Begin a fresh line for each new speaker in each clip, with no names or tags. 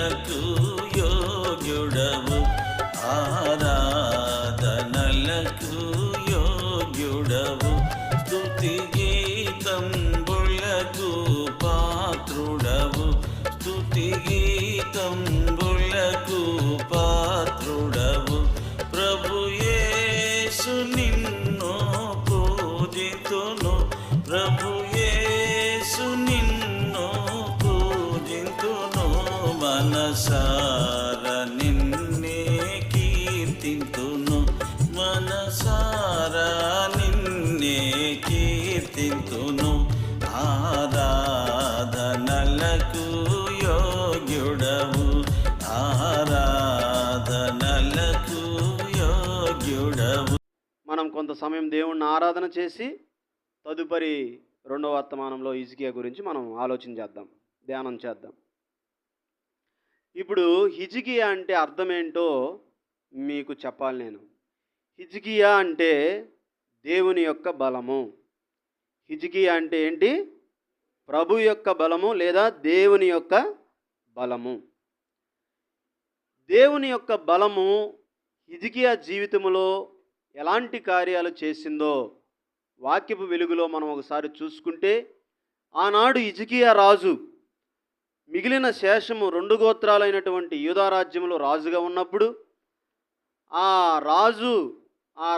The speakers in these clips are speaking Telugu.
ఆరాధనలకు యోగ్యుడవు, ఆరాధనలకు యోగ్యుడవు, స్తుతి గీతంబులకు పాత్రుడవు, స్తుతి గీతంబులకు పాత్రుడవు. ప్రభు యేసు నిన్ను పూజితును, ప్రభు యేసు నిన్ను పూజితును, మనసార నిన్నే కీర్తింతును, మనసార నిన్నే కీర్తింతును. ఆరాధనలకు యోగ్యుడవు, ఆరాధనలకు యోగ్యుడవు.
మనం కొంత సమయం దేవుణ్ణి ఆరాధన చేసి తదుపరి రెండవ వర్తమానంలో హిజ్కియా గురించి మనం ఆలోచన చేద్దాం, ధ్యానం చేద్దాం. ఇప్పుడు హిజ్కియా అంటే అర్థం ఏంటో మీకు చెప్పాలి నేను. హిజ్కియా అంటే దేవుని యొక్క బలము. హిజ్కియా అంటే ఏంటి? ప్రభు యొక్క బలము లేదా దేవుని యొక్క బలము. దేవుని యొక్క బలము హిజ్కియా జీవితంలో ఎలాంటి కార్యాలు చేసిందో వాక్యపు వెలుగులో మనం ఒకసారి చూసుకుంటే, ఆనాడు హిజ్కియా రాజు మిగిలిన శేషము 2 గోత్రాలైనటువంటి యూదా రాజ్యంలో రాజుగా ఉన్నప్పుడు, ఆ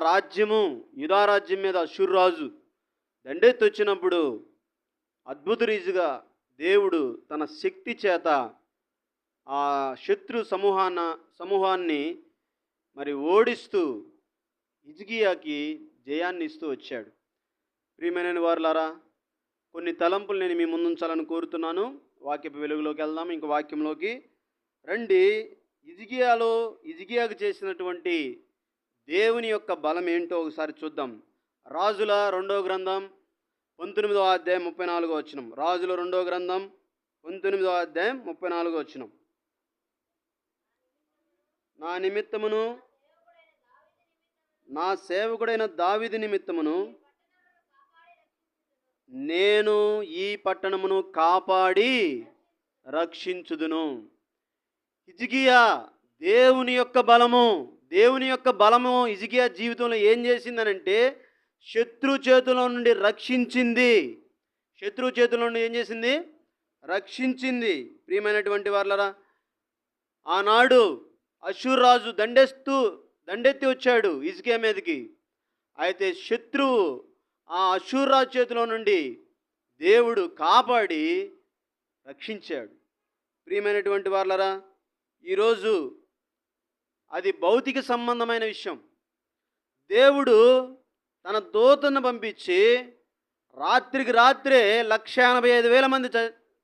రాజ్యము యూదా రాజ్యం మీద అష్షూరు రాజు దండెత్తి వచ్చినప్పుడు అద్భుత రీతిగా దేవుడు తన శక్తి చేత ఆ శత్రు సమూహాన్ని మరి ఓడిస్తూ హిజ్కియాకి జయాన్ని ఇస్తూ వచ్చాడు. ప్రియమైన వారులారా, కొన్ని తలంపులు నేను మీ ముందుంచాలని కోరుతున్నాను. వాక్యపు వెలుగులోకి వెళ్దాం. ఇంక వాక్యంలోకి రండి. హిజ్కియాకు చేసినటువంటి దేవుని యొక్క బలం ఏంటో ఒకసారి చూద్దాం. రాజుల 2వ గ్రంథం 19వ అధ్యాయం 34వ వచనం. రాజుల 2వ గ్రంథం 19వ అధ్యాయం 34వ వచనం. నా నిమిత్తమును నా సేవకుడైన దావీదు నిమిత్తమును నేను ఈ పట్టణమును కాపాడి రక్షించుదును. హిజ్కియా దేవుని యొక్క బలము హిజ్కియా జీవితంలో ఏం చేసిందనంటే శత్రు చేతుల నుండి రక్షించింది. శత్రు చేతుల నుండి ఏం చేసింది? రక్షించింది. ప్రియమైనటువంటి వాళ్ళరా, ఆనాడు అష్షూరు రాజు దండెత్తి వచ్చాడు హిజ్కియా మీదకి. అయితే శత్రువు ఆ అష్షూరు రాజు చేతిలో నుండి దేవుడు కాపాడి రక్షించాడు. ప్రియమైనటువంటి వాళ్ళరా, ఈరోజు అది భౌతిక సంబంధమైన విషయం. దేవుడు తన దూతను పంపించి రాత్రికి రాత్రే 1,85,000 మంది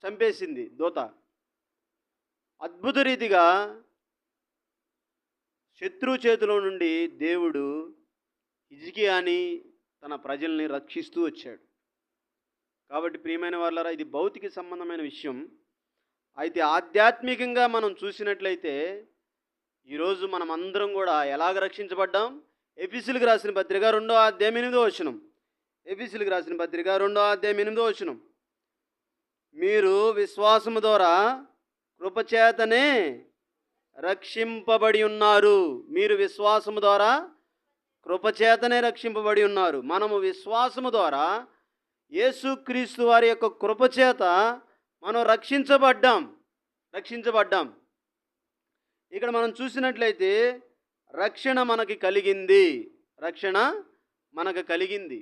చంపేసింది దూత. అద్భుత రీతిగా శత్రు చేతిలో నుండి దేవుడు హిజ్కియాని తన ప్రజల్ని రక్షిస్తూ వచ్చాడు. కాబట్టి ప్రియమైన వాళ్ళరా, ఇది భౌతిక సంబంధమైన విషయం. అయితే ఆధ్యాత్మికంగా మనం చూసినట్లయితే ఈరోజు మనం అందరం కూడా ఎలాగ రక్షించబడ్డాం? ఎఫెసీయులకు రాసిన పత్రిక 2వ అధ్యాయం 8వ వచనం. ఎఫెసీయులకు రాసిన పత్రిక 2వ అధ్యాయం 8వ వచనం. మీరు విశ్వాసము ద్వారా కృపచేతనే రక్షింపబడి ఉన్నారు. మీరు విశ్వాసము ద్వారా కృపచేతనే రక్షింపబడి ఉన్నారు. మనము విశ్వాసము ద్వారా యేసుక్రీస్తు వారి యొక్క కృపచేత మనం రక్షించబడ్డాం. ఇక్కడ మనం చూసినట్లయితే రక్షణ మనకు కలిగింది.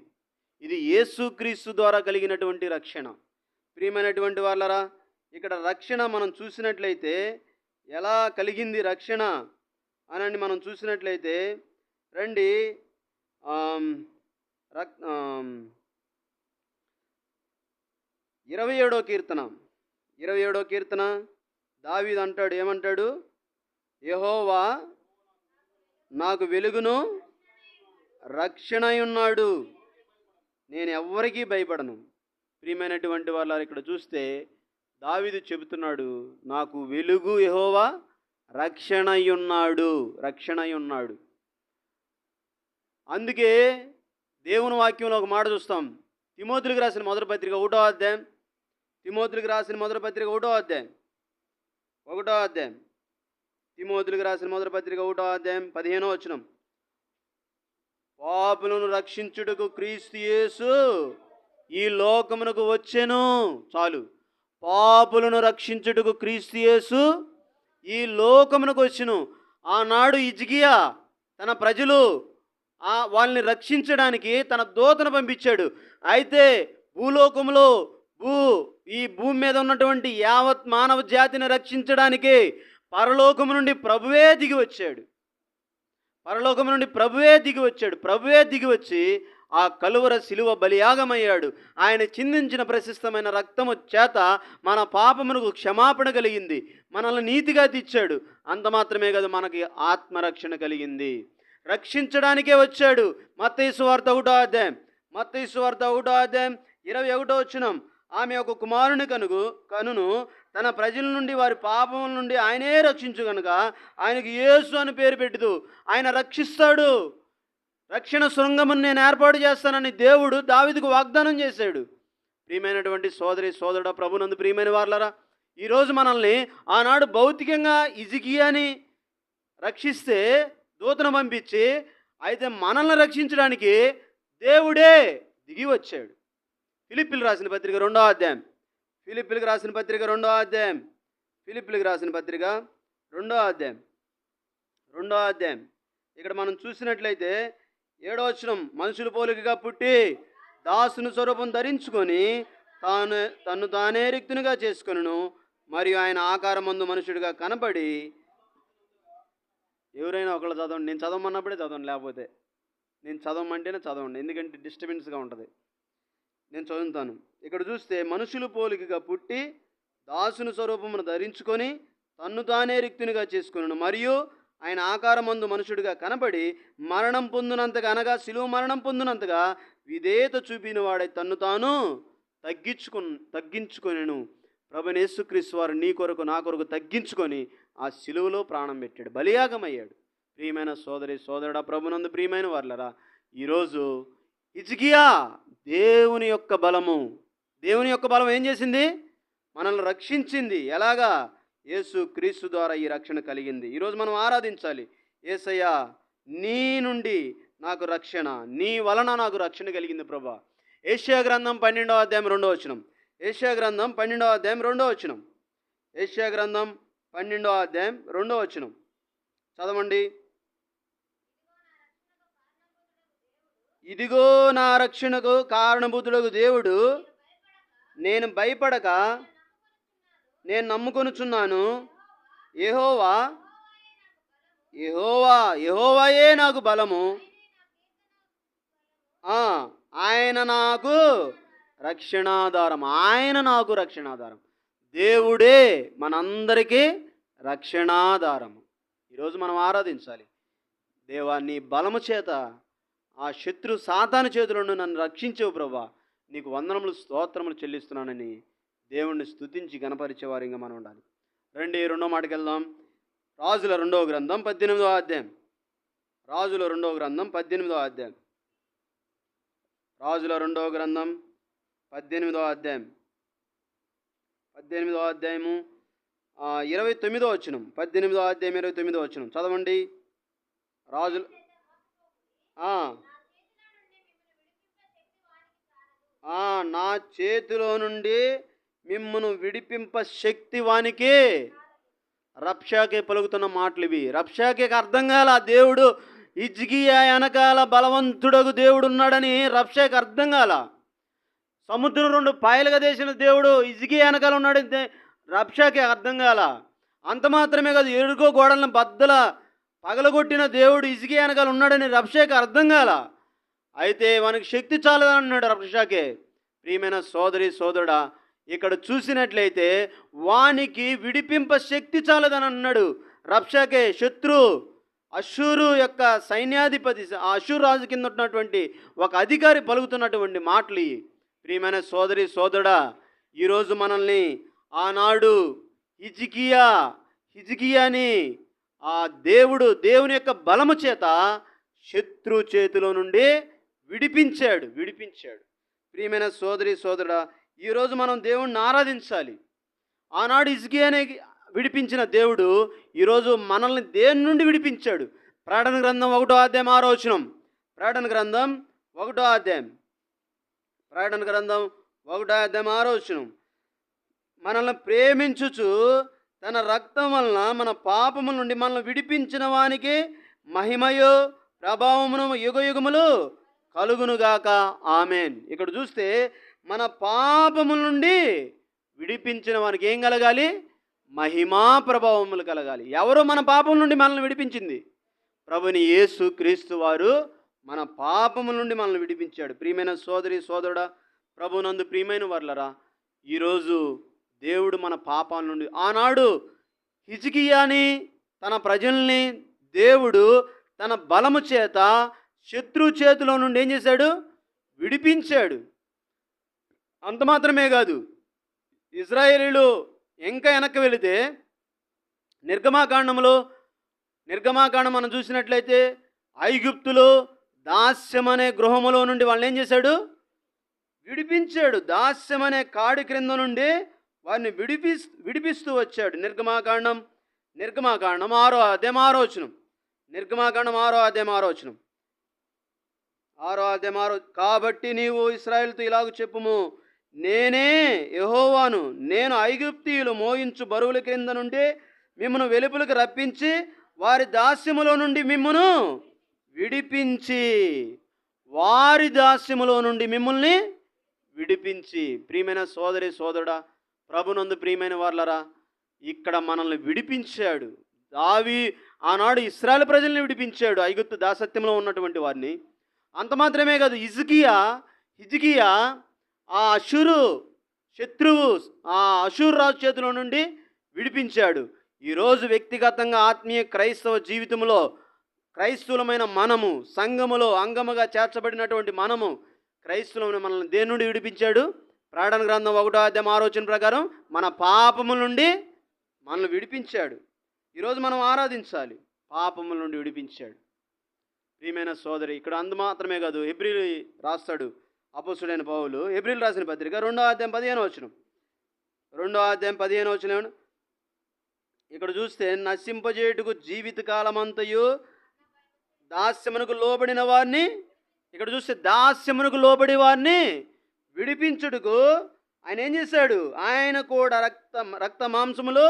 ఇది యేసుక్రీస్తు ద్వారా కలిగినటువంటి రక్షణ. ప్రియమైనటువంటి వాళ్ళరా, ఇక్కడ రక్షణ మనం చూసినట్లయితే ఎలా కలిగింది రక్షణ అని మనం చూసినట్లయితే రండి. 27వ కీర్తన దావీదు అంటాడు, ఏమంటాడు? యెహోవా నాకు వెలుగును రక్షణై ఉన్నాడు, నేను ఎవ్వరికీ భయపడను. ప్రియమైనటువంటి వాళ్ళు ఇక్కడ చూస్తే దావీదు చెబుతున్నాడు, నాకు వెలుగు యెహోవా రక్షణై ఉన్నాడు. అందుకే దేవుని వాక్యంలో ఒక మాట చూస్తాం. తిమోతికి రాసిన మొదటి పత్రిక 1వ అధ్యాయం ఒకటో అధ్యాయం, తిమోతులకు రాసిన మొదటి పత్రిక 1వ అధ్యాయం 15వ వచనం. పాపులను రక్షించుటకు క్రీస్తు యేసు ఈ లోకమునకు వచ్చెను. చాలు. పాపులను రక్షించుటకు క్రీస్తు యేసు ఈ లోకమునకు వచ్చెను. ఆనాడు హిజ్కియా తన ప్రజలు వాళ్ళని రక్షించడానికి తన దూతను పంపించాడు. అయితే భూలోకంలో ఈ భూమి మీద ఉన్నటువంటి యావత్ మానవ జాతిని రక్షించడానికి పరలోకము నుండి ప్రభువే దిగి వచ్చాడు. పరలోకము నుండి ప్రభువే దిగి వచ్చి ఆ కలువర శిలువ బలియాగమయ్యాడు. ఆయన చిందించిన ప్రశస్తమైన రక్తము చేత మన పాపమునకు క్షమాపణ కలిగింది. మనల్ని నీతిగా తీర్చాడు. అంత మాత్రమే కాదు, మనకి ఆత్మరక్షణ కలిగింది. రక్షించడానికే వచ్చాడు. మత్తయి సువార్త 1వ అధ్యాయం 21వ వచనం. ఆమె ఒక కుమారుని కనును తన ప్రజల నుండి వారి పాపముల నుండి ఆయనే రక్షించు గనుక ఆయనకు యేసు అని పేరు పెట్టుదు. ఆయన రక్షిస్తాడు. రక్షణ శృంగమును నేను ఏర్పాటు చేస్తానని దేవుడు దావీదుకు వాగ్దానం చేశాడు. ప్రియమైనటువంటి సోదరుడా, ప్రభునందు ప్రియమైన వారలారా, ఈరోజు మనల్ని ఆనాడు భౌతికంగా హిజ్కియాని రక్షిస్తే దూతను పంపించి, అయితే మనల్ని రక్షించడానికి దేవుడే దిగి వచ్చాడు. ఫిలిప్పీలకు రాసిన పత్రిక 2వ అధ్యాయం, ఫిలిప్పీలకు రాసిన పత్రిక 2వ అధ్యాయం ఇక్కడ మనం చూసినట్లయితే 7వ వచనం. మనుషుల పోలికగా పుట్టి దాసుని స్వరూపం ధరించుకొని తను తానే రిక్తునిగా చేసుకొనును, మరియు ఆయన ఆకారమందు మనుషుడిగా కనబడి. ఎవరైనా ఒకళ్ళు చదవండి. నేను చదవమన్నప్పుడే చదవండి, లేకపోతే నేను చదవమంటేనే చదవండి, ఎందుకంటే డిస్టర్బెన్స్గా ఉంటుంది. నేను చదువుతాను. ఇక్కడ చూస్తే మనుషులు పోలికగా పుట్టి దాసుని స్వరూపమును ధరించుకొని తన్ను తానే రిక్తునిగా చేసుకొనును, మరియు ఆయన ఆకారమందు మనుషుడిగా కనబడి మరణం పొందినంతగా, అనగా శిలువ మరణం పొందినంతగా విధేయత చూపిన వాడై తన్ను తాను తగ్గించుకొనెను. ప్రభువైన యేసుక్రీస్తు వారు నీ కొరకు నా కొరకు తగ్గించుకొని ఆ శిలువలో ప్రాణం పెట్టాడు, బలియాగమయ్యాడు. ప్రియమైన సోదరుడా, ప్రభునందు ప్రియమైన వారలారా, ఈరోజు హిజ్కియా దేవుని యొక్క బలం ఏం చేసింది? మనల్ని రక్షించింది. ఎలాగా? యేసు క్రీస్తు ద్వారా ఈ రక్షణ కలిగింది. ఈరోజు మనం ఆరాధించాలి. యేసయ్యా, నీ నుండి నాకు రక్షణ, నీ వలన నాకు రక్షణ కలిగింది ప్రభా. యెషయా గ్రంథం 12వ అధ్యాయం 2వ వచనం. యెషయా గ్రంథం 12వ అధ్యాయం 2వ వచనం. యెషయా గ్రంథం 12వ అధ్యాయం 2వ వచనం చదవండి. ఇదిగో నా రక్షణకు కారణభూతుడగు దేవుడు, నేను భయపడక నేను నమ్ముకొనుచున్నాను. యెహోవాయే నాకు బలము, ఆయన నాకు రక్షణాధారం. దేవుడే మనందరికీ రక్షణాధారము. ఈరోజు మనం ఆరాధించాలి. దేవా, నీ బలము చేత ఆ శత్రు సాతాను చేతుల నుండి నన్ను రక్షించేవు ప్రభా, నీకు వందనములు స్తోత్రములు చెల్లిస్తున్నానని దేవుణ్ణి స్తుతించి గణపరిచేవారిగా మనం ఉండాలి. రండి, రెండో మాటకి వెళ్దాం. రాజుల రెండవ గ్రంథం 18వ అధ్యాయం. రాజుల రెండవ గ్రంథం 18వ అధ్యాయం. 18వ అధ్యాయము 29వ వచనం. 18వ అధ్యాయం 29వ వచనం చదవండి. రాజులు నా చేతిలో నుండి మిమ్మును విడిపింప శక్తి వానికి. రబ్షాకే పలుకుతున్న మాటలు ఇవి. రబ్షాకేకి అర్థం కాల దేవుడు హిజ్కియా వెనకాల బలవంతుడగు దేవుడు ఉన్నాడని రబ్షాకి అర్థం కాల. సముద్రం 2 పాయలుగా చేసిన దేవుడు హిజ్కియా వెనకాల ఉన్నాడంటే రబ్షాకే అర్థం కాల. అంత మాత్రమే కాదు, ఎరుకో గోడలను బద్దల పగలగొట్టిన దేవుడు హిజ్కియా వెనకాల ఉన్నాడని రబ్షాకి అర్థం కాల. అయితే మనకి శక్తి చాలదని అన్నాడు రబ్షాకే. ప్రియమైన సోదరుడా, ఇక్కడ చూసినట్లయితే వానికి విడిపింప శక్తి చాలదని అన్నాడు రబ్షాకే. అషూరు యొక్క సైన్యాధిపతి, ఆ అషూరు రాజు కింద ఉన్నటువంటి ఒక అధికారి పలుకుతున్నటువంటి మాటలు. ప్రియమైన సోదరుడా, ఈరోజు మనల్ని ఆనాడు హిజ్కియాని ఆ దేవుని యొక్క బలము చేత శత్రు చేతిలో నుండి విడిపించాడు. ప్రియమైన సోదరుడా, ఈరోజు మనం దేవుణ్ణి ఆరాధించాలి. ఆనాడు హిజ్కియాని విడిపించిన దేవుడు ఈరోజు మనల్ని దేని నుండి విడిపించాడు? ప్రకటన గ్రంథం 1వ అధ్యాయం 6వ వచనం. ప్రకటన గ్రంథం 1వ అధ్యాయం, ప్రకటన గ్రంథం 1వ అధ్యాయం 6వ వచనం. మనల్ని ప్రేమించుచు తన రక్తం వలన మన పాపముల నుండి మనల్ని విడిపించిన వానికి మహిమయు ప్రభావమును యుగయుగములు కలుగునుగాక, ఆమెన్. ఇక్కడ చూస్తే మన పాపముల నుండి విడిపించిన వానికి ఏం కలగాలి? మహిమా ప్రభావములు కలగాలి. ఎవరు మన పాపం నుండి మనల్ని విడిపించింది? ప్రభుని యేసు క్రీస్తు వారు మన పాపముల నుండి మనల్ని విడిపించాడు. ప్రియమైన సోదరి సోదరుడా, ప్రభునందు ప్రియమైన వర్లరా, ఈరోజు దేవుడు మన పాపాల నుండి, ఆనాడు హిజ్కియాని తన ప్రజల్ని దేవుడు తన బలము చేత శత్రు చేతిలో నుండి ఏం చేశాడు? విడిపించాడు. అంత మాత్రమే కాదు, ఇజ్రాయేలీలు ఇంకా వెనక్కి వెళితే నిర్గమాకాండం మనం చూసినట్లయితే ఐగుప్తులో దాస్యం అనే గృహములో నుండి వాళ్ళని ఏం చేశాడు? విడిపించాడు. దాస్యం అనే కాడి క్రింద నుండి వారిని విడిపిస్తూ వచ్చాడు. నిర్గమాకాండం 6వ అధ్యాయం 6వ వచనం. నిర్గమాకాండం 6వ అధ్యాయం 6వ వచనం. 6వ అధ్యాయం 6. కాబట్టి నీవు ఇశ్రాయేలుతో ఇలాగ చెప్పుము, నేనే యెహోవాను, నేను ఐగుప్తీయులు మోయించు బరువుల క్రింద నుండి మిమ్మను వెలుపలకు రప్పించి వారి దాస్యములో నుండి మిమ్మను విడిపించి, వారి దాస్యములో నుండి మిమ్మల్ని విడిపించి. ప్రియమైన సోదరి సోదరుడా, ప్రభునందు ప్రియమైన వార్లరా, ఇక్కడ మనల్ని విడిపించాడు. ఆనాడు ఇశ్రాయేలు ప్రజల్ని విడిపించాడు, ఐగుప్తు దాసత్యంలో ఉన్నటువంటి వారిని. అంత మాత్రమే కాదు, హిజ్కియా ఆ అషూరు శత్రువు, ఆ అషూరు రాజు చేతిలో నుండి విడిపించాడు. ఈరోజు వ్యక్తిగతంగా ఆత్మీయ క్రైస్తవ జీవితంలో క్రైస్తవులమైన మనము, సంఘములో అంగముగా చేర్చబడినటువంటి మనము, క్రైస్తవులమైన మనల్ని దేని నుండి విడిపించాడు? ప్రకటన గ్రంథం 1వ అధ్యాయం 6వ వచనం ప్రకారం మన పాపముల నుండి మనల్ని విడిపించాడు. ఈరోజు మనం ఆరాధించాలి, పాపముల నుండి విడిపించాడు. ప్రియమైన సోదరి, ఇక్కడ అందు మాత్రమే కాదు, హెబ్రీలు రాస్తాడు అపోస్తుడైన పౌలు, హెబ్రీలు రాసిన పత్రిక 2వ అధ్యాయం 15వ వచనం. 2వ అధ్యాయం 15వ వచనం. ఇక్కడ చూస్తే నశింపజేయుటకు జీవితకాలమంతయు దాస్యమునకు లోబడిన వారిని, ఇక్కడ చూస్తే దాస్యమునకు లోబడి వారిని విడిపించుటకు ఆయన ఏం చేశాడు? ఆయన కూడా రక్త మాంసములో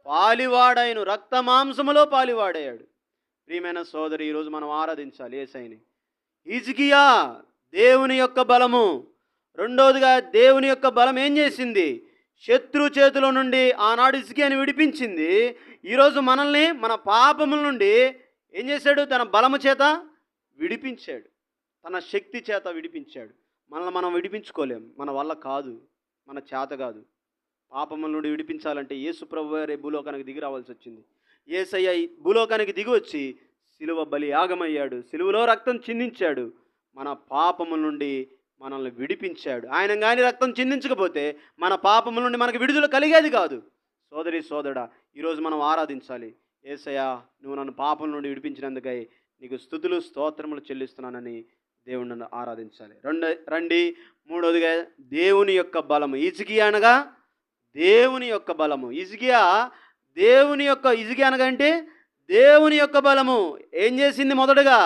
పాలివాడాయను, రక్త మాంసములో పాలివాడయ్యాడు. ప్రియమైన సోదరి, ఈరోజు మనం ఆరాధించాలి యేసయ్యని. హిజ్కియా దేవుని యొక్క బలము. రెండోదిగా దేవుని యొక్క బలం ఏం చేసింది? శత్రు చేతిలో నుండి ఆనాడు హిజ్కియాని విడిపించింది. ఈరోజు మనల్ని మన పాపముల నుండి ఏం చేశాడు? తన బలము చేత విడిపించాడు, తన శక్తి చేత విడిపించాడు. మనల్ని మనం విడిపించుకోలేం, మన వల్ల కాదు, మన చేత కాదు. పాపముల నుండి విడిపించాలంటే యేసు ప్రభువు వారే భూలోకానికి దిగి రావాల్సి వచ్చింది. యేసయ్య భూలోకానికి దిగి వచ్చి సిలువ బలి యాగమయ్యాడు, సిలువలో రక్తం చిందించాడు, మన పాపముల నుండి మనల్ని విడిపించాడు. ఆయన కానీ రక్తం చిందించకపోతే మన పాపముల నుండి మనకు విడుదల కలిగేది కాదు. సోదరి సోదరుడా, ఈరోజు మనం ఆరాధించాలి. యేసయ్యా, నువ్వు నన్ను పాపం నుండి విడిపించినందుకై నీకు స్తుతులు స్తోత్రములు చెల్లిస్తున్నానని దేవుణ్ణి ఆరాధించాలి. రండి, మూడవదిగా దేవుని యొక్క బలము. హిజ్కియా అనగా దేవుని యొక్క బలము. హిజ్కియా అనగా అంటే దేవుని యొక్క బలము. ఏం చేసింది? మొదటగా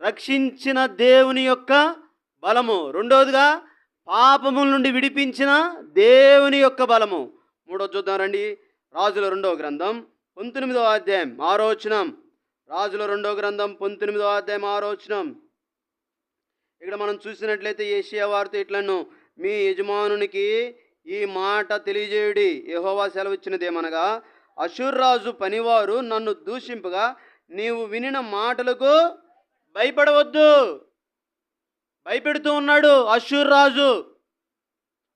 రక్షించిన దేవుని యొక్క బలము. రెండవదిగా పాపముల నుండి విడిపించిన దేవుని యొక్క బలము. మూడోది చూద్దాం రండి. రాజుల 2వ గ్రంథం 19వ అధ్యాయం 6వ వచనం. రాజుల 2వ గ్రంథం 19వ అధ్యాయం 6వ వచనం. ఇక్కడ మనం చూసినట్లయితే యేషయా వారితో ఇట్లను, మీ యజమానునికి ఈ మాట తెలియజేయుడి, యెహోవా సెలవిచ్చినదేమనగా, అషూరు రాజు పనివారు నన్ను దూషింపగా నీవు వినిన మాటలకు భయపడవద్దు. భయపెడుతూ ఉన్నాడు అషూరు రాజు.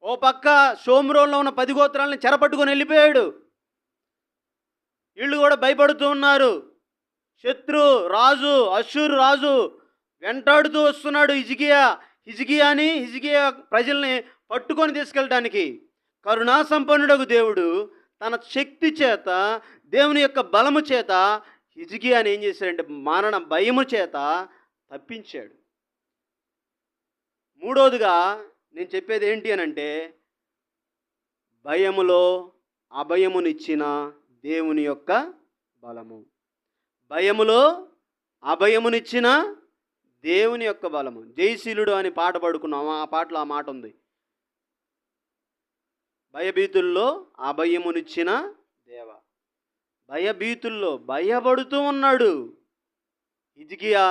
ఓ పక్క షోమ్రోన్లో ఉన్న 10 గోత్రాలని చెరపట్టుకొని వెళ్ళిపోయాడు. వీళ్ళు కూడా భయపడుతూ ఉన్నారు. శత్రు రాజు అషూరు రాజు వెంటాడుతూ వస్తున్నాడు హిజ్కియా ప్రజల్ని పట్టుకొని తీసుకెళ్ళడానికి. కరుణా సంపన్నుడగు దేవుడు తన శక్తి చేత, దేవుని యొక్క బలము చేత హిజ్కియాని ఏం చేశాడంటే మరణ భయము చేత తప్పించాడు. మూడోదిగా నేను చెప్పేది ఏంటి అనంటే, భయములో అభయమునిచ్చిన దేవుని యొక్క బలము. భయములో అభయమునిచ్చిన దేవుని యొక్క బలము. జయశీలుడు అని పాట పాడుకున్నాము. ఆ పాటలో ఆ మాట ఉంది. భయభీతుల్లో అభయమునిచ్చిన దేవ. భయభీతుల్లో భయపడుతూ ఉన్నాడు హిజ్కియా.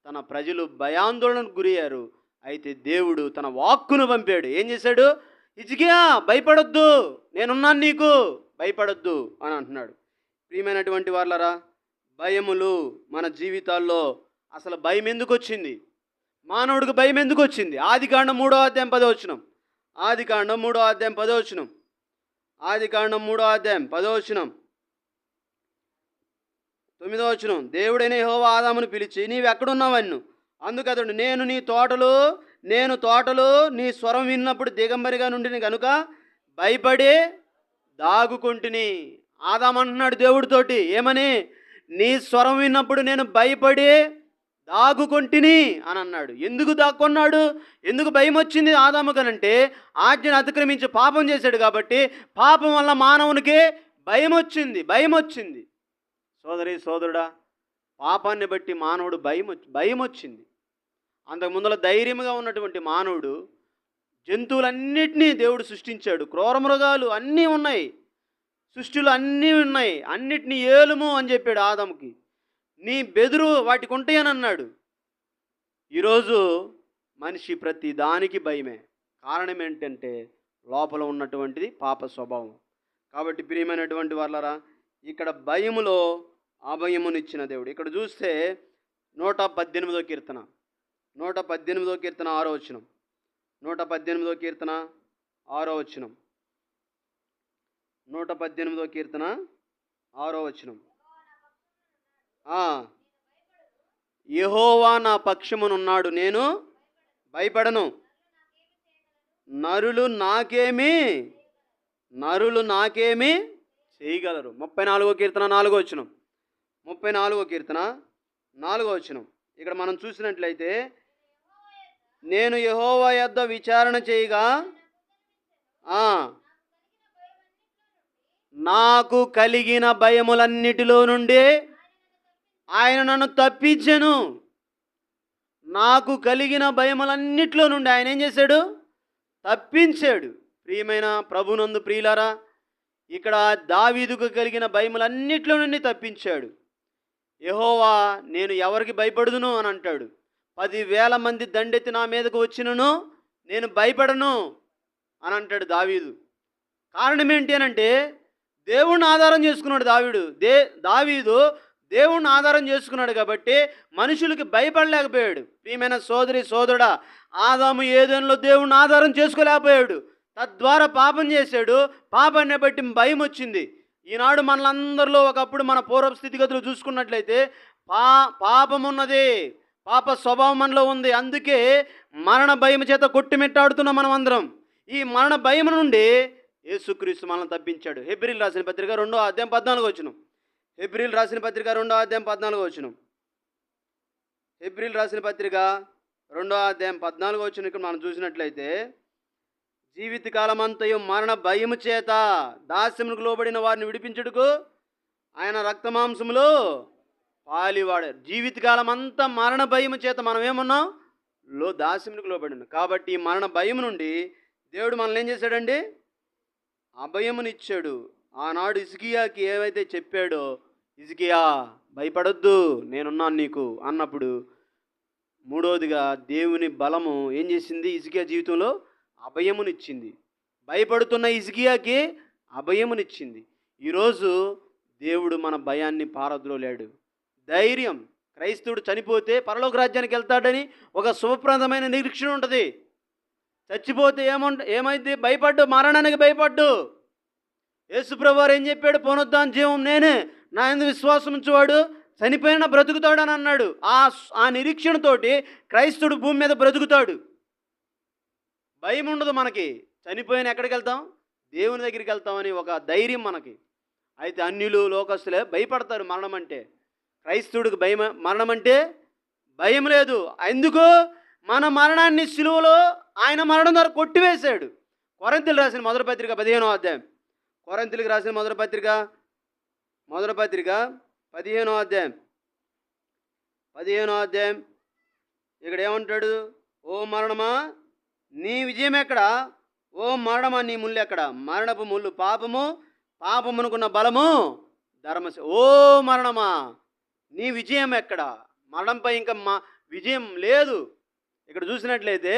తన ప్రజలు భయాందోళనకు గురయ్యారు. అయితే దేవుడు తన వాక్కును పంపాడు. ఏం చేశాడు? హిజ్కియా భయపడొద్దు, నేనున్నాను నీకు, భయపడొద్దు అని అంటున్నాడు. ప్రియమైనటువంటి వాళ్ళరా, భయములు మన జీవితాల్లో అసలు భయం ఎందుకు వచ్చింది? మానవుడికి భయం ఎందుకు వచ్చింది? ఆదికాండం 3వ అధ్యాయం 10వ వచనం. ఆదికాండం 3వ అధ్యాయం 10వ వచనం. ఆదికాండం 3వ అధ్యాయం 10వ వచనం. 9వ వచనం. దేవుడైన యెహోవా ఆదామును పిలిచి, నీవు ఎక్కడున్నావన్ను? అందుకతడు, నేను తోటలో నీ స్వరం విన్నప్పుడు దిగంబరిగా నుండిని గనుక భయపడి దాగుకొంటిని. ఆదాము అంటున్నాడు దేవుడితోటి, ఏమని? నీ స్వరం విన్నప్పుడు నేను భయపడి దాగుకొంటిని అని అన్నాడు. ఎందుకు దాక్కున్నాడు? ఎందుకు భయం వచ్చింది ఆదాముకనంటే, ఆజ్ఞను అతిక్రమించి పాపం చేశాడు కాబట్టి పాపం వల్ల మానవునికి భయం వచ్చింది. సోదరి సోదరుడా, పాపాన్ని బట్టి మానవుడు భయం వచ్చింది. అంతకు ముందర ధైర్యంగా ఉన్నటువంటి మానవుడు జంతువులన్నిటినీ దేవుడు సృష్టించాడు. క్రూర మృగాలు అన్నీ ఉన్నాయి, సృష్టిలు అన్నీ ఉన్నాయి, అన్నిటినీ ఏలుము అని చెప్పాడు ఆదాముకి. నీ బెదురు వాటికి ఉంటాయని అన్నాడు. ఈరోజు మనిషి ప్రతి దానికి భయమే. కారణం ఏంటంటే లోపల ఉన్నటువంటిది పాప స్వభావం. కాబట్టి ప్రియమైనటువంటి వాళ్ళరా, ఇక్కడ భయములో అభయమునిచ్చిన దేవుడు. ఇక్కడ చూస్తే 118వ కీర్తన 6వ వచనం. 118వ కీర్తన 6వ వచనం. 118వ కీర్తన 6వ వచనం. యెహోవా నా పక్షమునున్నాడు, నేను భయపడను. నరులు నాకేమి చేయగలరు? 34వ కీర్తన 4వ వచనం. 34వ కీర్తన 4వ వచనం. ఇక్కడ మనం చూసినట్లయితే, నేను యెహోవా యొద్ద విచారణ చేయగా నాకు కలిగిన భయములన్నిటిలో నుండి ఆయన నన్ను తప్పించెను. నాకు కలిగిన భయములన్నిటిలో నుండి ఆయన ఏం చేశాడు? తప్పించాడు. ప్రియమైన ప్రభునందు ప్రియులారా, ఇక్కడ దావీదుకు కలిగిన భయములన్నిటిలో నుండి తప్పించాడు. యెహోవా నేను ఎవరికి భయపడుదును అని అంటాడు. 10,000 మంది దండెత్తి నా మీదకు వచ్చినను నేను భయపడను అని అంటాడు దావీదు. కారణం ఏంటి అని అంటే, దేవుణ్ణి ఆధారం చేసుకున్నాడు దావీదు దేవుణ్ణి ఆధారం చేసుకున్నాడు కాబట్టి మనుషులకి భయపడలేకపోయాడు. ప్రియమైన సోదరి సోదరుడా, ఆదాము ఏదైనా దేవుణ్ణి ఆధారం చేసుకోలేకపోయాడు. తద్వారా పాపం చేశాడు. పాపాన్ని బట్టి భయం వచ్చింది. ఈనాడు మనలందరిలో ఒకప్పుడు మన పూర్వ స్థితిగతులు చూసుకున్నట్లయితే పాపం ఉన్నది, పాప స్వభావం మనలో ఉంది. అందుకే మరణ భయం చేత కొట్టుమిట్టాడుతున్నాం మనం అందరం. ఈ మరణ భయం నుండి యేసుక్రీస్తు మనల్ని తప్పించాడు. హెబ్రీయులు రాసిన పత్రిక 2వ అధ్యాయం 14వ వచనం. హెబ్రీయులు రాసిన పత్రిక 2వ అధ్యాయం 14వ వచనం. హెబ్రీయులు రాసిన పత్రిక 2వ అధ్యాయం 14వ వచనం. ఇక్కడ మనం చూసినట్లయితే, జీవితకాలమంతయు మరణ భయము చేత దాస్యములకు లోబడిన వారిని విడిపించుటకు ఆయన రక్తమాంసములో పాలివాడారు. జీవితకాలం అంతా మరణ భయము చేత మనం ఏమన్నాం? దాస్యములకు లోబడిన. కాబట్టి ఈ మరణ భయం నుండి దేవుడు మనల్ని ఏం చేశాడండి? అభయమునిచ్చాడు. ఆనాడు హిజ్కియాకి ఏవైతే చెప్పాడో, హిజ్కియా భయపడొద్దు, నేనున్నాను నీకు అన్నప్పుడు, మూడోదిగా దేవుని బలము ఏం చేసింది? హిజ్కియా జీవితంలో అభయమునిచ్చింది. భయపడుతున్న హిజ్కియాకి అభయమునిచ్చింది. ఈరోజు దేవుడు మన భయాన్ని పారద్రోలాడు. ధైర్యం. క్రైస్తవుడు చనిపోతే పరలోక రాజ్యానికి వెళ్తాడని ఒక శుభప్రదమైన నిరీక్షణ ఉంటుంది. చచ్చిపోతే ఏమైంది? భయపడ్డు, మరణానికి భయపడ్డు. యేసుప్రభువారు ఏం చెప్పాడు? పునరుద్ధాన జీవం నేనే, నా యందు విశ్వాసం ఉంచువాడు చనిపోయినా బ్రతుకుతాడు అని అన్నాడు. ఆ నిరీక్షణతోటి క్రైస్తవుడు భూమి మీద బ్రతుకుతాడు. భయం ఉండదు మనకి. చనిపోయిన ఎక్కడికి వెళ్తాం? దేవుని దగ్గరికి వెళ్తామని ఒక ధైర్యం మనకి. అయితే అన్యులు లోకస్తులే భయపడతారు మరణం అంటే. క్రైస్తవుడికి మరణం అంటే భయం లేదు. ఎందుకు? మన మరణాన్ని సిలువలో ఆయన మరణం ద్వారా కొట్టివేశాడు. కొరింథీయులకు రాసిన మొదటి పత్రిక 15వ అధ్యాయం. కొరింథీయులకు రాసిన మొదటి పత్రిక 15వ అధ్యాయం ఇక్కడ ఏమంటాడు? ఓ మరణమా నీ విజయం ఎక్కడా? ఓ మరణమా నీ ముళ్ళు ఎక్కడ? మరణపు ముళ్ళు పాపమునకున్న బలము ఓ మరణమా నీ విజయం ఎక్కడ? మరణంపై ఇంకా విజయం లేదు. ఇక్కడ చూసినట్లయితే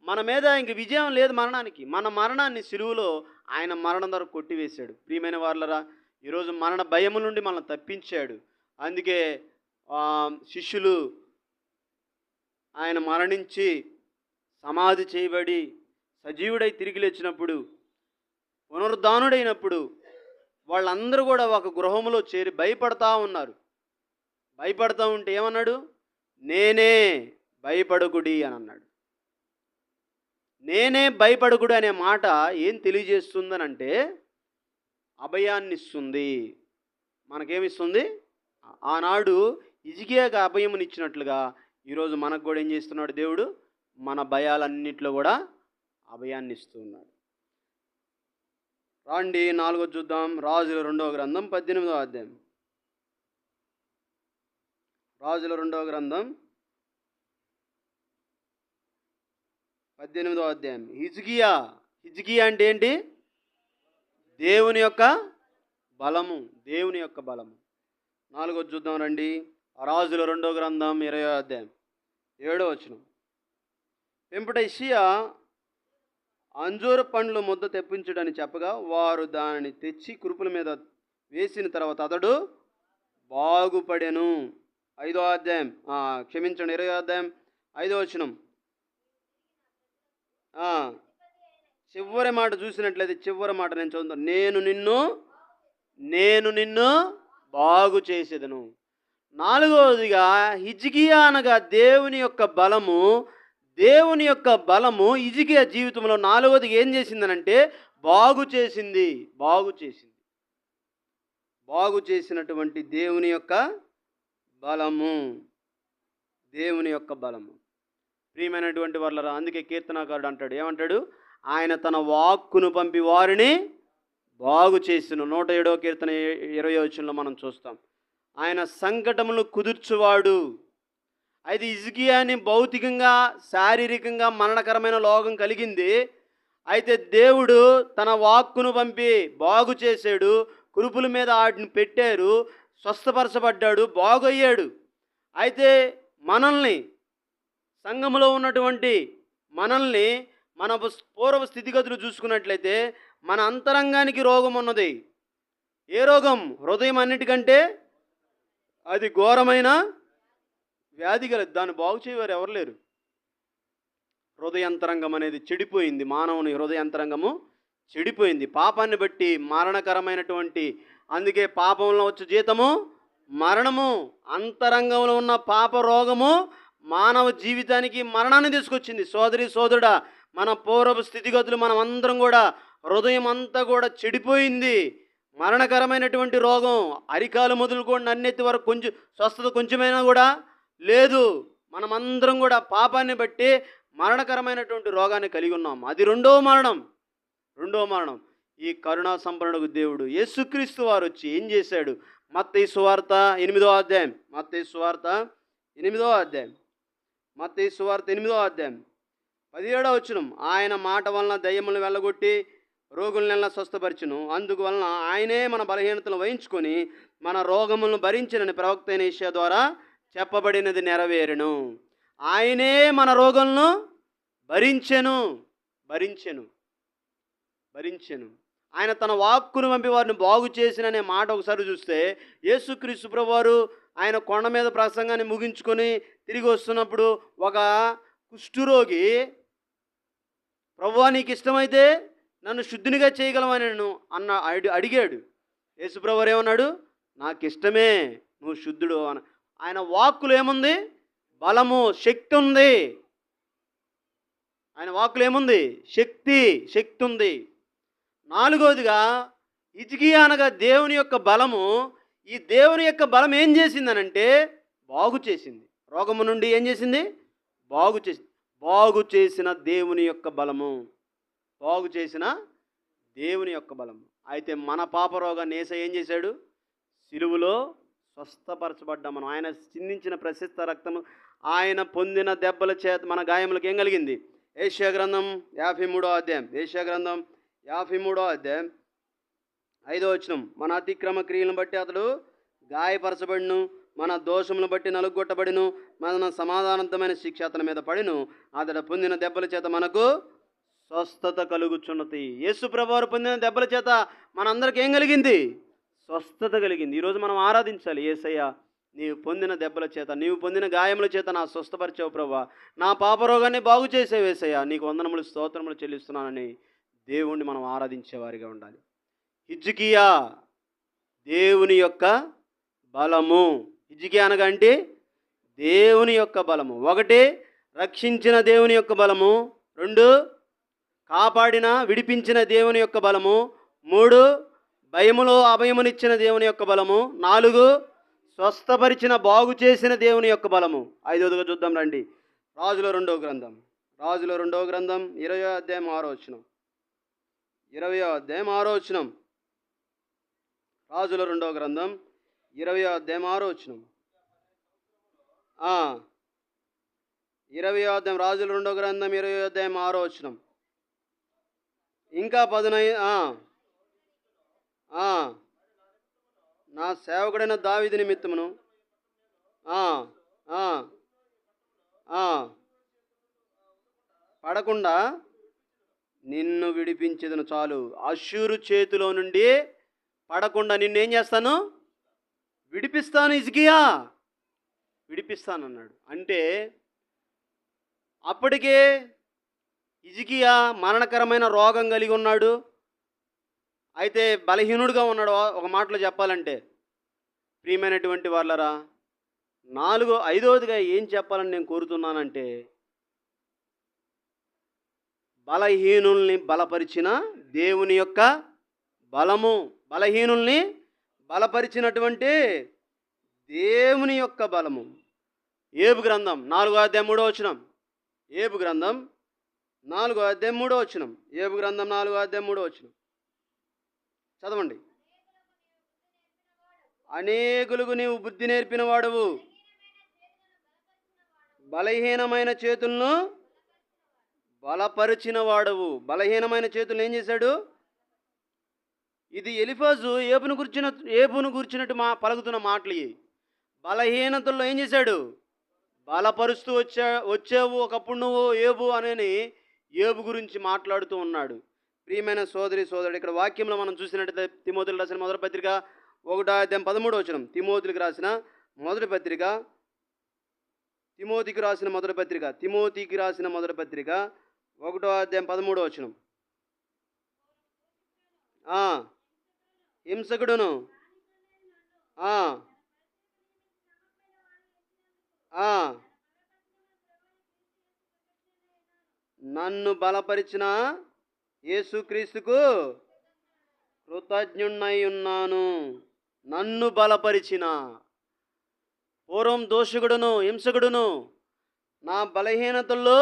మన మీద ఇంక విజయం లేదు మరణానికి. మన మరణాన్ని సిలువలో ఆయన మరణం ద్వారా కొట్టివేశాడు. ప్రియమైన వారలారా, ఈరోజు మరణ భయము నుండి మనల్ని తప్పించాడు. అందుకే శిష్యులు ఆయన మరణించి సమాధి చేయబడి సజీవుడై తిరిగి లేచినప్పుడు, పునరుద్ధానుడైనప్పుడు వాళ్ళందరూ కూడా ఒక గృహంలో చేరి భయపడతా ఉన్నారు. భయపడతా ఉంటే ఏమన్నాడు? నేనే భయపడకుడి అని అన్నాడు. నేనే భయపడకుడు అనే మాట ఏం తెలియజేస్తుందనంటే అభయాన్ని ఇస్తుంది. మనకేమిస్తుంది? ఆనాడు హిజ్కియాకు అభయమునిచ్చినట్లుగా ఈరోజు మనకు కూడా ఏం చేస్తున్నాడు దేవుడు? మన భయాలన్నింటిలో కూడా అభయాన్ని ఇస్తున్నాడు. రండి 4వ చూద్దాం. రాజుల 2వ గ్రంథం 18వ అధ్యాయం. రాజుల 2వ గ్రంథం 18వ అధ్యాయం. హిజ్కియా అంటే ఏంటి? దేవుని యొక్క బలము. 4వ చూద్దాం రండి. రాజుల 2వ గ్రంథం 20వ అధ్యాయం 7వ వచనం. పెంపుట ఇష్షియా అంజూర పండ్లు ముద్ద తెప్పించుడని చెప్పగా వారు దానిని తెచ్చి కురుపుల మీద వేసిన తర్వాత అతడు బాగుపడెను. 5వ అధ్యాయం 20వ అధ్యాయం 5వ వచనం. చివరి మాట చూసినట్లయితే చివరి మాట నేను చదువుతాను. నేను నిన్ను బాగు చేసేదను. 4వదిగా హిజ్కియా అనగా దేవుని యొక్క బలము హిజ్కియా జీవితంలో 4వది ఏం చేసిందనంటే బాగు చేసినటువంటి దేవుని యొక్క బలము. ప్రియమైనటువంటి వాళ్ళరా, అందుకే కీర్తనాకారుడు అంటాడు, ఏమంటాడు? ఆయన తన వాక్కును పంపి వారిని బాగు చేసిన. 107వ కీర్తన 20వ వచనంలో మనం చూస్తాం. ఆయన సంకటములు కుదుర్చువాడు. అయితే హిజ్కియాని భౌతికంగా శారీరకంగా మరణకరమైన రోగం కలిగింది. అయితే దేవుడు తన వాక్కును పంపి బాగు చేశాడు. కురుపుల మీద వాటిని పెట్టారు, స్వస్థపరచబడ్డాడు, బాగయ్యాడు. అయితే మనల్ని, సంఘములో ఉన్నటువంటి మనల్ని, మన పూర్వ స్థితిగతులు చూసుకున్నట్లయితే మన అంతరంగానికి రోగం ఉన్నది. ఏ రోగం? హృదయం అన్నిటికంటే అది ఘోరమైన వ్యాధి కలదు. దాన్ని బాగు చేయవారు ఎవరు లేరు. హృదయంతరంగం అనేది చెడిపోయింది. మానవుని హృదయంతరంగము చెడిపోయింది పాపాన్ని బట్టి. మరణకరమైనటువంటి, అందుకే పాపంలో వచ్చే జీతము మరణము. అంతరంగంలో ఉన్న పాప రోగము మానవ జీవితానికి మరణాన్ని తీసుకొచ్చింది. సోదరుడా, మన పూర్వపు స్థితిగతులు మనం అందరం కూడా హృదయం అంతా కూడా చెడిపోయింది. మరణకరమైనటువంటి రోగం అరికాలు మొదలుకొని నన్నెత్తి వరకు స్వస్థత కొంచెమైనా కూడా లేదు. మనమందరం కూడా పాపాన్ని బట్టి మరణకరమైనటువంటి రోగాన్ని కలిగి ఉన్నాం. అది రెండవ మరణం. ఈ కరుణా సంపన్నుడు దేవుడు యేసుక్రీస్తు వారు వచ్చి ఏం చేశాడు? మత్తయి సువార్త 8వ అధ్యాయం. మత్తయి సువార్త 8వ అధ్యాయం 17వ వచనం. ఆయన మాట వలన దయ్యములను వెళ్ళగొట్టి రోగులనెల్లా స్వస్థపరిచును. అందువలన ఆయనే మన బలహీనతలు వహించుకొని మన రోగములను భరించినని ప్రవక్త అయిన యెషయా ద్వారా చెప్పబడినది నెరవేరును. ఆయనే మన రోగులను భరించెను. ఆయన తన వాక్కును పంపి వారిని బాగు చేసిననే మాట ఒకసారి చూస్తే, యేసుక్రీస్తు ప్రభువారు ఆయన కొండ మీద ప్రసంగాన్ని ముగించుకొని తిరిగి వస్తున్నప్పుడు ఒక కుష్ఠరోగి, ప్రభువా నీకు ఇష్టమైతే నన్ను శుద్ధినిగా చేయగలవని అడిగాడు. యేసుప్రభువారు ఏమన్నాడు? నాకు ఇష్టమే, నువ్వు శుద్ధుడు అని. ఆయన వాక్కులు ఏముంది? బలము, శక్తి ఉంది. ఆయన వాక్కులు ఏముంది? శక్తి ఉంది. 4వదిగా హిజ్కియా అనగా దేవుని యొక్క బలము. ఈ దేవుని యొక్క బలం ఏం చేసిందనంటే బాగు చేసింది. రోగము నుండి ఏం చేసింది? బాగు చేసిన దేవుని యొక్క బలము. దేవుని యొక్క బలము. అయితే మన పాపరోగాన్ని యేసయ్య ఏం చేశాడు? సిలువలో స్వస్థపరచబడ్డాం మనం. ఆయన చిందించిన ప్రశస్త రక్తము, ఆయన పొందిన దెబ్బల చేత మన గాయములకు ఏం కలిగింది? యెషయా గ్రంథం 53వ అధ్యాయం, యెషయా గ్రంథం 53వ అధ్యాయం 5వ వచనం, మన అతిక్రమ క్రియలను బట్టి అతడు గాయపరచబడిను, మన దోషములను బట్టి నలుగొట్టబడిను, మన సమాధానవంతమైన శిక్ష అతని మీద పడిను, అతడు పొందిన దెబ్బల చేత మనకు స్వస్థత కలుగుచున్నది. యేసు ప్రభువారు పొందిన దెబ్బల చేత మనందరికి ఏం కలిగింది? స్వస్థత కలిగింది. ఈరోజు మనం ఆరాధించాలి. యేసయ్య, నీవు పొందిన దెబ్బల చేత, నీవు పొందిన గాయముల చేత నా స్వస్థపరిచావు ప్రభువా, నా పాపరోగాన్ని బాగు చేసేవు యేసయ్య, నీకు వందనములు స్తోత్రములు చెల్లిస్తున్నానని దేవుణ్ణి మనం ఆరాధించేవారిగా ఉండాలి. హిజ్కియా దేవుని యొక్క బలము. హిజ్కియా అనగా అంటే దేవుని యొక్క బలము. ఒకటి, రక్షించిన దేవుని యొక్క బలము. రెండు, కాపాడిన విడిపించిన దేవుని యొక్క బలము. మూడు, భయములో అభయమునిచ్చిన దేవుని యొక్క బలము. నాలుగు, స్వస్థపరిచిన బాగు చేసిన దేవుని యొక్క బలము. ఐదవదిగా చూద్దాం రండి. రాజుల రెండవ గ్రంథం 20వ అధ్యాయం 6వ వచనం. 20వ అధ్యాయం 6వ వచనం. రాజుల రెండవ గ్రంథం 20వ అధ్యాయం 6వ వచనం. 20వ అధ్యాయం, రాజుల రెండవ గ్రంథం 20వ అధ్యాయం 6వ వచనం. ఇంకా 19, నా సేవకుడైన దావీదు నిమిత్తమును పడకుండా నిన్ను విడిపించేదను. చాలు, అష్షూరు చేతిలో నుండి పడకుండా నిన్నేం చేస్తాను? విడిపిస్తాను. హిజ్కియా విడిపిస్తానన్నాడు. అంటే అప్పటికే హిజ్కియా మరణకరమైన రోగం కలిగి ఉన్నాడు. అయితే బలహీనుడుగా ఉన్నాడు. ఒక మాటలో చెప్పాలంటే, ప్రియమైనటువంటి వాళ్ళరా, 5వదిగా ఏం చెప్పాలని నేను కోరుతున్నానంటే, బలహీనుల్ని బలపరిచిన దేవుని యొక్క బలము, బలహీనుల్ని బలపరిచినటువంటి దేవుని యొక్క బలము. ఏబు గ్రంథం 4వ అధ్యాయం 3వ వచనం. ఏబు గ్రంథం 4వ అధ్యాయం 3వ వచనం. ఏబు గ్రంథం 4వ అధ్యాయం 3వ వచనం చదవండి. అనేకులకు నీవు బుద్ధి నేర్పిన వాడవు, బలహీనమైన చేతులను బలపరిచిన వాడవు. బలహీనమైన చేతులను ఏం చేశాడు? ఇది ఎలీఫజు ఏబును గుర్చినట్టు పలుకుతున్న మాటలు. బలహీనతల్లో ఏం చేశాడు? బలపరుస్తూ వచ్చావు ఒకప్పుడు నువ్వు ఏబు అని ఏబు గురించి మాట్లాడుతూ ఉన్నాడు. ప్రియమైన సోదరుడు, ఇక్కడ వాక్యంలో మనం చూసినట్టయితే తిమోతికి రాసిన మొదటి పత్రిక 1వ అధ్యాయం 13వ వచనం. తిమోతికి రాసిన మొదటి పత్రిక 1వ అధ్యాయం 13వ వచనం. హింసకుడును నన్ను బలపరిచిన యేసుక్రీస్తుకు కృతజ్ఞున్నై ఉన్నాను. నన్ను బలపరిచిన, పూర్వం దోషకుడును హింసకుడును, నా బలహీనతల్లో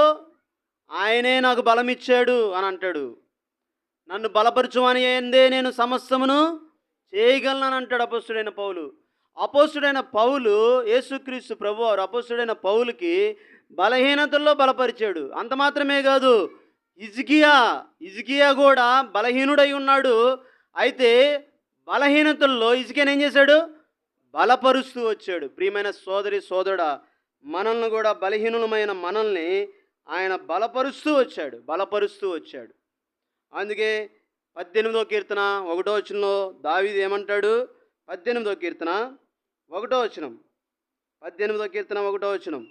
ఆయనే నాకు బలమిచ్చాడు అని అంటాడు. నన్ను బలపరచుమని ఏందే నేను సమస్తమును చేయగలను అంటాడు అపోస్తుడైన పౌలు. అపోస్తుడైన పౌలు, యేసుక్రీస్తు ప్రభువారు అపోస్తుడైన పౌలుకి బలహీనతల్లో బలపరిచాడు. అంత మాత్రమే కాదు, హిజ్కియా కూడా బలహీనుడై ఉన్నాడు. అయితే బలహీనతల్లో హిజ్కియాని ఏం చేశాడు? బలపరుస్తూ వచ్చాడు. ప్రియమైన సోదరుడా, మనల్ని కూడా, బలహీనులమైన మనల్ని ఆయన బలపరుస్తూ వచ్చాడు. అందుకే 18వ కీర్తన 1వ వచనంలో దావీదు ఏమంటాడు? 18వ కీర్తన 1వ వచనం. 18వ కీర్తన 1వ వచనం.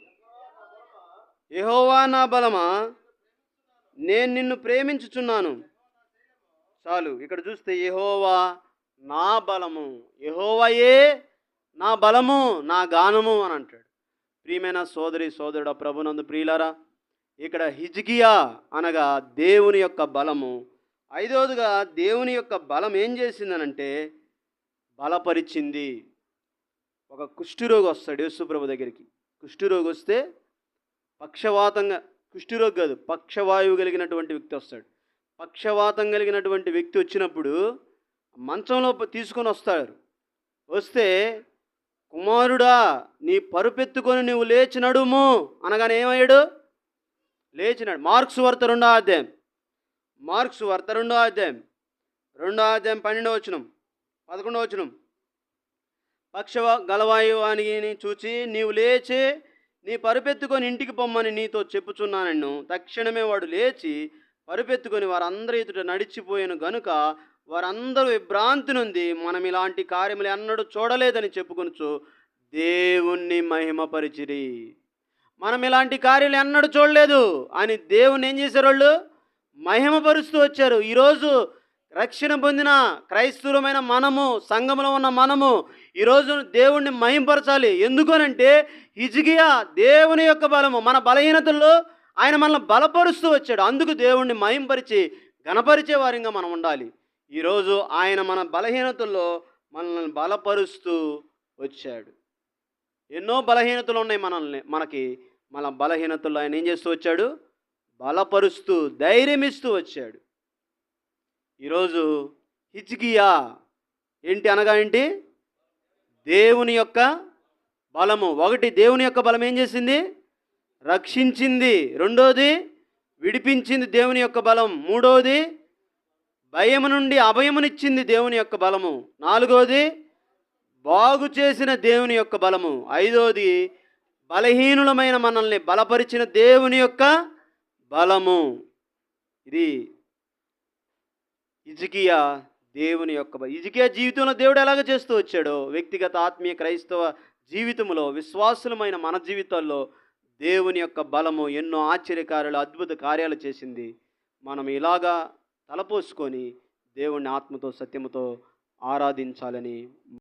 యెహోవా నా బలమా, నేను నిన్ను ప్రేమించుచున్నాను. చాలు, ఇక్కడ చూస్తే యెహోవా నా బలము, యెహోవాయే నా బలము, నా గానము అని అంటాడు. ప్రియమైన సోదరుడా, ప్రభునందు ప్రియులారా, ఇక్కడ హిజ్కియా అనగా దేవుని యొక్క బలము. 5వదిగా దేవుని యొక్క బలం ఏం చేసిందనంటే బలపరిచింది. ఒక కుష్ఠరోగి వస్తాడు యేసుప్రభు దగ్గరికి. కుష్ఠరోగి వస్తే పక్షవాతంగా, కుష్ఠరోగి కాదు, పక్షవాయువు కలిగినటువంటి వ్యక్తి వస్తాడు. పక్షవాతం కలిగినటువంటి వ్యక్తి వచ్చినప్పుడు మంచంలో తీసుకొని వస్తాడు. వస్తే, కుమారుడా నీ పరుపెత్తుకొని నువ్వు లేచి నడుము అనగానే ఏమయ్యాడు? లేచినాడు. మార్క్స్ వార్త 2వ అధ్యాయం, 2వ అధ్యాయం 12వ వచనం 11వ వచనం. గలవాయువాని చూచి నీవు లేచి నీ పరుపెత్తుకొని ఇంటికి పొమ్మని నీతో చెప్పుచున్నాను. తక్షణమే వాడు లేచి పరుపెత్తుకొని వారందరి ఎదుట నడిచిపోయాను గనుక వారందరూ విభ్రాంతి నుండి మనం ఇలాంటి కార్యములు ఎన్నడూ చూడలేదని చెప్పుకొనుచు దేవుణ్ణి మహిమపరిచిరి. మనం ఇలాంటి కార్యాలు ఎన్నడూ చూడలేదు అని దేవుణ్ణి ఏం చేశారు? వాళ్ళు మహిమపరుస్తూ వచ్చారు. ఈరోజు రక్షణ పొందిన క్రైస్తవులమైన మనము, సంఘంలో ఉన్న మనము ఈరోజు దేవుణ్ణి మహిమపరచాలి. ఎందుకనంటే హిజ్కియా దేవుని యొక్క బలము, మన బలహీనతల్లో ఆయన మనల్ని బలపరుస్తూ వచ్చాడు. అందుకు దేవుణ్ణి మహిమపరిచి ఘనపరిచే వారిగా మనం ఉండాలి. ఈరోజు ఆయన మన బలహీనతల్లో మనల్ని బలపరుస్తూ వచ్చాడు. ఎన్నో బలహీనతలు ఉన్నాయి మనకి. మన బలహీనతల్లో ఆయన ఏం చేస్తూ వచ్చాడు? బలపరుస్తూ, ధైర్యం ఇస్తూ వచ్చాడు. ఈరోజు హిజ్కియా ఏంటి అనగా ఏంటి? దేవుని యొక్క బలము. ఒకటి, దేవుని యొక్క బలం ఏం చేసింది? రక్షించింది. రెండోది, విడిపించింది దేవుని యొక్క బలం. మూడోది, భయము నుండి అభయమునిచ్చింది దేవుని యొక్క బలము. నాలుగోది, బాగు చేసిన దేవుని యొక్క బలము. ఐదోది, బలహీనులమైన మనల్ని బలపరిచిన దేవుని యొక్క బలము. ఇది హిజ్కియా దేవుని యొక్క హిజ్కియా జీవితంలో దేవుడు ఎలాగ చేస్తూ వచ్చాడో, వ్యక్తిగత ఆత్మీయ క్రైస్తవ జీవితంలో, విశ్వాసులమైన మన జీవితాల్లో దేవుని యొక్క బలము ఎన్నో ఆశ్చర్యకార్యాలు, అద్భుత కార్యాలు చేసింది. మనం ఇలాగా తలపోసుకొని దేవుణ్ణి ఆత్మతో సత్యముతో ఆరాధించాలని